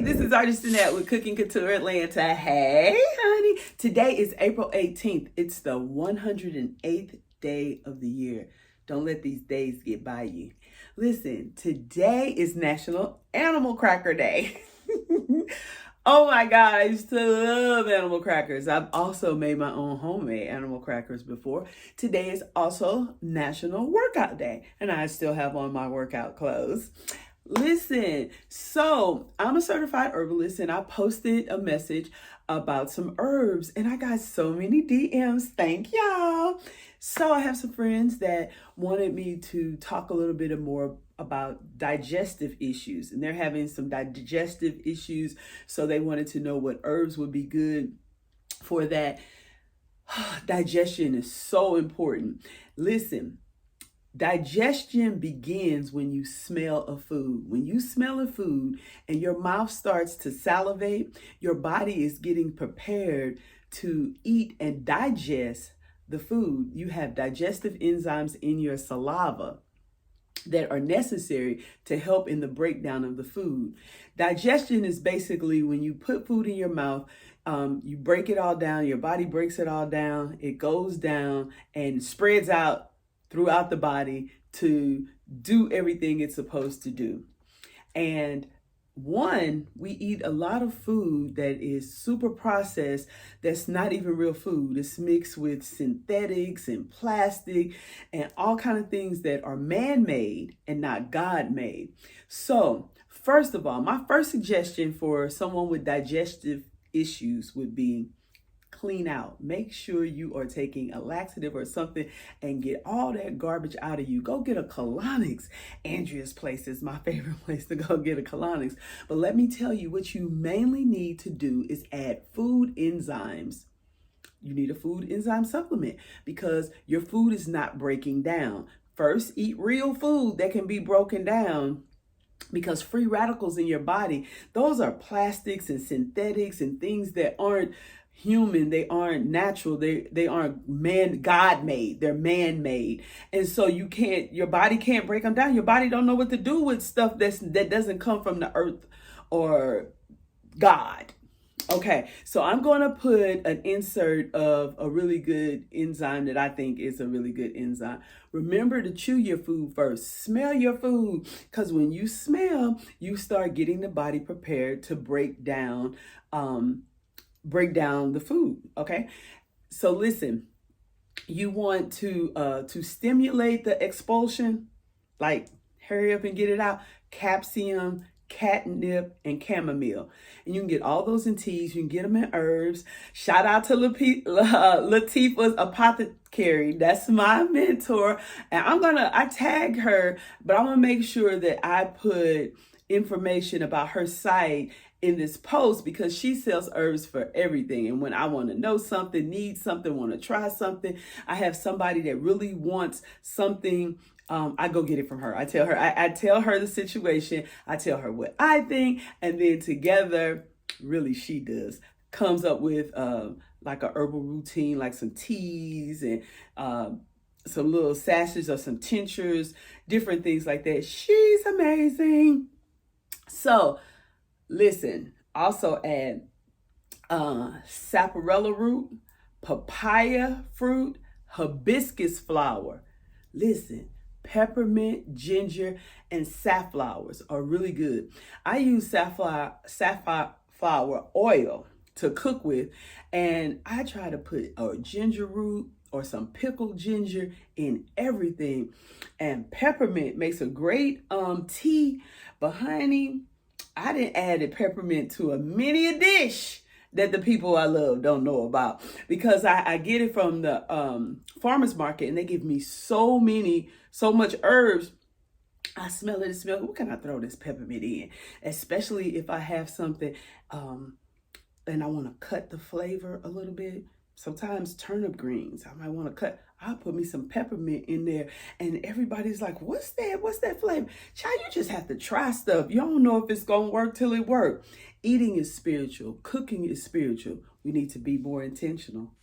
this is Artist Annette with Cooking Couture Atlanta. Hey, honey. Today is April 18th. It's the 108th day of the year. Don't let these days get by you. Listen, today is National Animal Cracker Day. Oh my God, I used to love animal crackers. I've also made my own homemade animal crackers before. Today is also National Workout Day, and I still have on my workout clothes. Listen, so I'm a certified herbalist, and I posted a message about some herbs, and I got so many DMs. Thank y'all. So I have some friends that wanted me to talk a little bit more about digestive issues, and they're having some digestive issues. So they wanted to know what herbs would be good for that. Digestion is so important. Listen, digestion begins when you smell a food. When you smell a food and your mouth starts to salivate, your body is getting prepared to eat and digest the food. You have digestive enzymes in your saliva that are necessary to help in the breakdown of the food. Digestion is basically when you put food in your mouth, you break it all down, your body breaks it all down, it goes down and spreads out throughout the body to do everything it's supposed to do. And we eat a lot of food that is super processed, that's not even real food. It's mixed with synthetics and plastic and all kind of things that are man-made and not God-made. So, first of all, my first suggestion for someone with digestive issues would be clean out. Make sure you are taking a laxative or something and get all that garbage out of you. Go get a colonics. Andrea's place is my favorite place to go get a colonics. But let me tell you, what you mainly need to do is add food enzymes. You need a food enzyme supplement because your food is not breaking down. First, eat real food that can be broken down, because free radicals in your body, those are plastics and synthetics and things that aren't human, they aren't natural, they aren't God-made, they're man-made. And so your body can't break them down. Your body don't know what to do with stuff that doesn't come from the earth or God. Okay, so I'm going to put an insert of a really good enzyme that I think is a really good enzyme. Remember to chew your food first. Smell your food, because when you smell, you start getting the body prepared to break down the food. Okay, so listen, you want to stimulate the expulsion, like hurry up and get it out. Capsium, catnip, and chamomile. And you can get all those in teas. You can get them in herbs. Shout out to Latifah's Apothecary. That's my mentor. And I tag her, but I'm going to make sure that I put information about her site in this post, because she sells herbs for everything. And when I want to know something, need something, want to try something, I have somebody that really wants something, I go get it from her. I tell her, I tell her the situation, I tell her what I think, and then together, really she does, comes up with like a herbal routine, like some teas and some little sachets or some tinctures, different things like that. She's amazing. So listen, also add sarsaparilla root, papaya fruit, hibiscus flower. Listen, peppermint, ginger, and safflowers are really good. I use safflower oil to cook with, and I try to put a ginger root or some pickled ginger in everything. And peppermint makes a great tea, but honey, I done added peppermint to many a dish that the people I love don't know about, because I get it from the farmer's market, and they give me so much herbs. I smell it and smell it. What can I throw this peppermint in? Especially if I have something and I want to cut the flavor a little bit. Sometimes turnip greens, I might want to cut. I'll put me some peppermint in there, and everybody's like, what's that? What's that flavor? Child, you just have to try stuff. You don't know if it's going to work till it works. Eating is spiritual. Cooking is spiritual. We need to be more intentional.